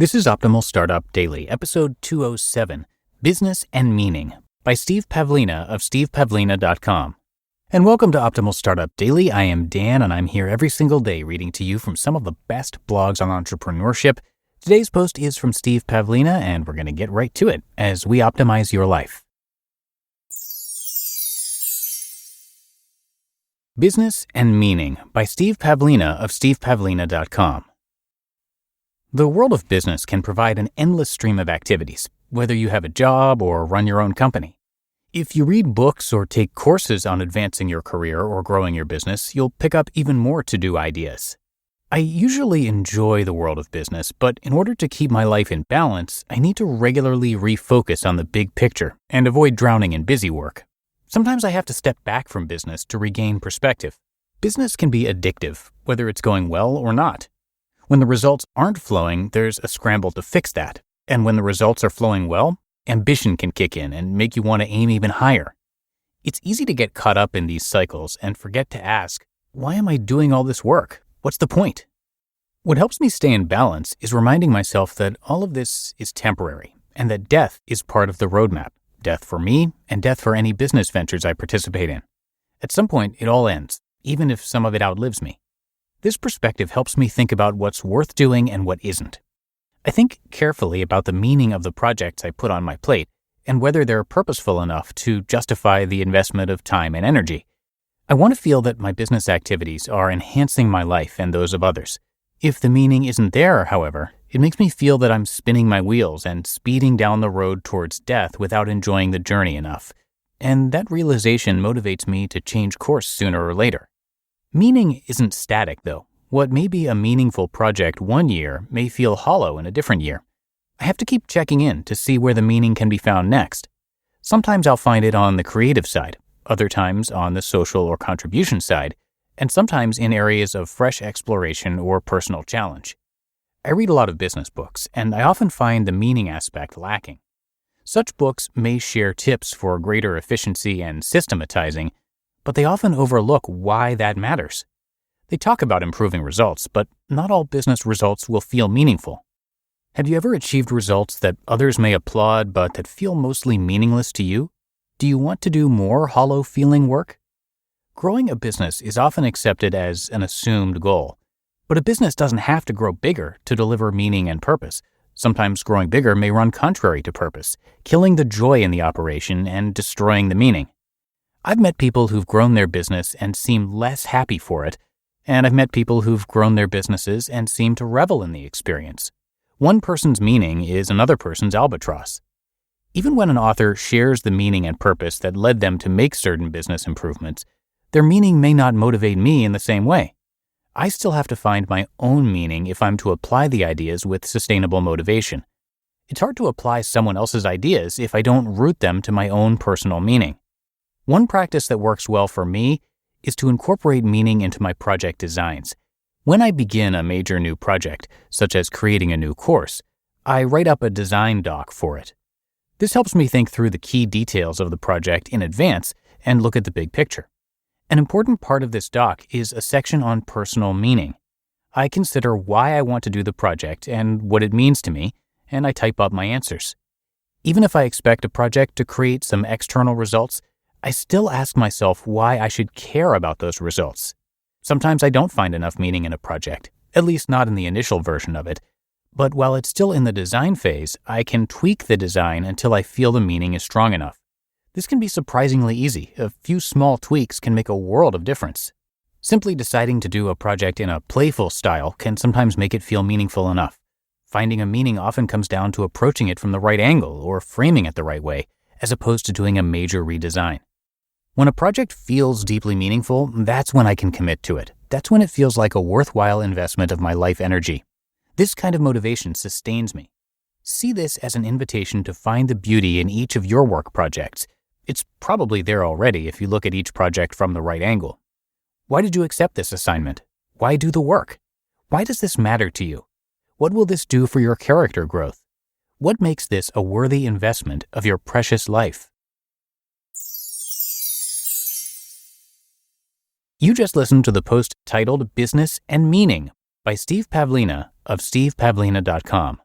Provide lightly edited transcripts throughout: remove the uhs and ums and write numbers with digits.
This is Optimal Startup Daily, episode 207, Business and Meaning, by Steve Pavlina of stevepavlina.com. And welcome to Optimal Startup Daily. I am Dan, and I'm here every single day reading to you from some of the best blogs on entrepreneurship. Today's post is from Steve Pavlina, and we're going to get right to it as we optimize your life. Business and Meaning, by Steve Pavlina of stevepavlina.com. The world of business can provide an endless stream of activities, whether you have a job or run your own company. If you read books or take courses on advancing your career or growing your business, you'll pick up even more to-do ideas. I usually enjoy the world of business, but in order to keep my life in balance, I need to regularly refocus on the big picture and avoid drowning in busy work. Sometimes I have to step back from business to regain perspective. Business can be addictive, whether it's going well or not. When the results aren't flowing, there's a scramble to fix that. And when the results are flowing well, ambition can kick in and make you want to aim even higher. It's easy to get caught up in these cycles and forget to ask, why am I doing all this work? What's the point? What helps me stay in balance is reminding myself that all of this is temporary and that death is part of the roadmap. Death for me and death for any business ventures I participate in. At some point, it all ends, even if some of it outlives me. This perspective helps me think about what's worth doing and what isn't. I think carefully about the meaning of the projects I put on my plate and whether they're purposeful enough to justify the investment of time and energy. I want to feel that my business activities are enhancing my life and those of others. If the meaning isn't there, however, it makes me feel that I'm spinning my wheels and speeding down the road towards death without enjoying the journey enough. And that realization motivates me to change course sooner or later. Meaning isn't static, though. What may be a meaningful project one year may feel hollow in a different year. I have to keep checking in to see where the meaning can be found next. Sometimes I'll find it on the creative side, other times on the social or contribution side, and sometimes in areas of fresh exploration or personal challenge. I read a lot of business books, and I often find the meaning aspect lacking. Such books may share tips for greater efficiency and systematizing, but they often overlook why that matters. They talk about improving results, but not all business results will feel meaningful. Have you ever achieved results that others may applaud but that feel mostly meaningless to you? Do you want to do more hollow-feeling work? Growing a business is often accepted as an assumed goal, but a business doesn't have to grow bigger to deliver meaning and purpose. Sometimes growing bigger may run contrary to purpose, killing the joy in the operation and destroying the meaning. I've met people who've grown their business and seem less happy for it, and I've met people who've grown their businesses and seem to revel in the experience. One person's meaning is another person's albatross. Even when an author shares the meaning and purpose that led them to make certain business improvements, their meaning may not motivate me in the same way. I still have to find my own meaning if I'm to apply the ideas with sustainable motivation. It's hard to apply someone else's ideas if I don't root them to my own personal meaning. One practice that works well for me is to incorporate meaning into my project designs. When I begin a major new project, such as creating a new course, I write up a design doc for it. This helps me think through the key details of the project in advance and look at the big picture. An important part of this doc is a section on personal meaning. I consider why I want to do the project and what it means to me, and I type up my answers. Even if I expect a project to create some external results, I still ask myself why I should care about those results. Sometimes I don't find enough meaning in a project, at least not in the initial version of it. But while it's still in the design phase, I can tweak the design until I feel the meaning is strong enough. This can be surprisingly easy. A few small tweaks can make a world of difference. Simply deciding to do a project in a playful style can sometimes make it feel meaningful enough. Finding a meaning often comes down to approaching it from the right angle or framing it the right way, as opposed to doing a major redesign. When a project feels deeply meaningful, that's when I can commit to it. That's when it feels like a worthwhile investment of my life energy. This kind of motivation sustains me. See this as an invitation to find the beauty in each of your work projects. It's probably there already if you look at each project from the right angle. Why did you accept this assignment? Why do the work? Why does this matter to you? What will this do for your character growth? What makes this a worthy investment of your precious life? You just listened to the post titled Business and Meaning by Steve Pavlina of stevepavlina.com.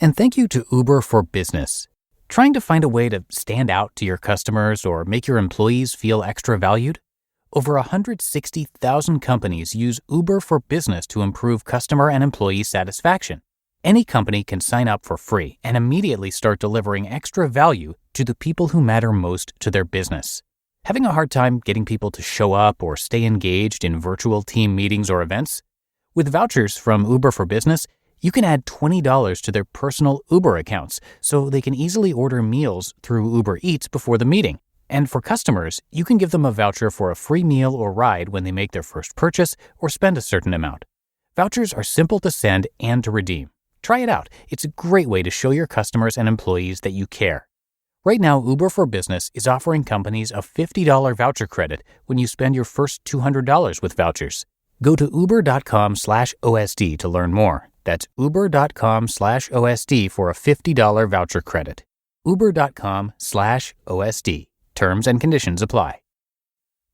And thank you to Uber for Business. Trying to find a way to stand out to your customers or make your employees feel extra valued? Over 160,000 companies use Uber for Business to improve customer and employee satisfaction. Any company can sign up for free and immediately start delivering extra value to the people who matter most to their business. Having a hard time getting people to show up or stay engaged in virtual team meetings or events? With vouchers from Uber for Business, you can add $20 to their personal Uber accounts so they can easily order meals through Uber Eats before the meeting. And for customers, you can give them a voucher for a free meal or ride when they make their first purchase or spend a certain amount. Vouchers are simple to send and to redeem. Try it out. It's a great way to show your customers and employees that you care. Right now, Uber for Business is offering companies a $50 voucher credit when you spend your first $200 with vouchers. Go to uber.com/OSD to learn more. That's uber.com/OSD for a $50 voucher credit. uber.com/OSD. Terms and conditions apply.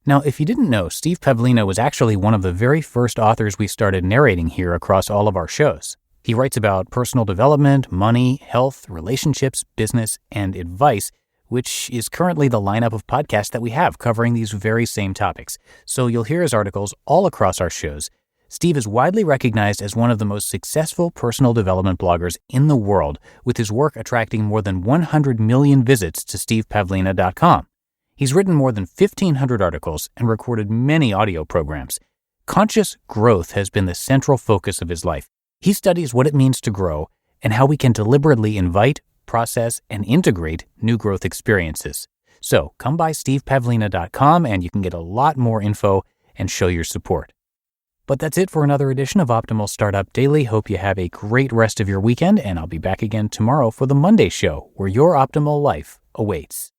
Now, if you didn't know, Steve Pavlina was actually one of the very first authors we started narrating here across all of our shows. He writes about personal development, money, health, relationships, business, and advice, which is currently the lineup of podcasts that we have covering these very same topics. So you'll hear his articles all across our shows. Steve is widely recognized as one of the most successful personal development bloggers in the world, with his work attracting more than 100 million visits to stevepavlina.com. He's written more than 1,500 articles and recorded many audio programs. Conscious growth has been the central focus of his life. He studies what it means to grow and how we can deliberately invite, process, and integrate new growth experiences. So come by stevepavlina.com and you can get a lot more info and show your support. But that's it for another edition of Optimal Startup Daily. Hope you have a great rest of your weekend, and I'll be back again tomorrow for the Monday show, where your optimal life awaits.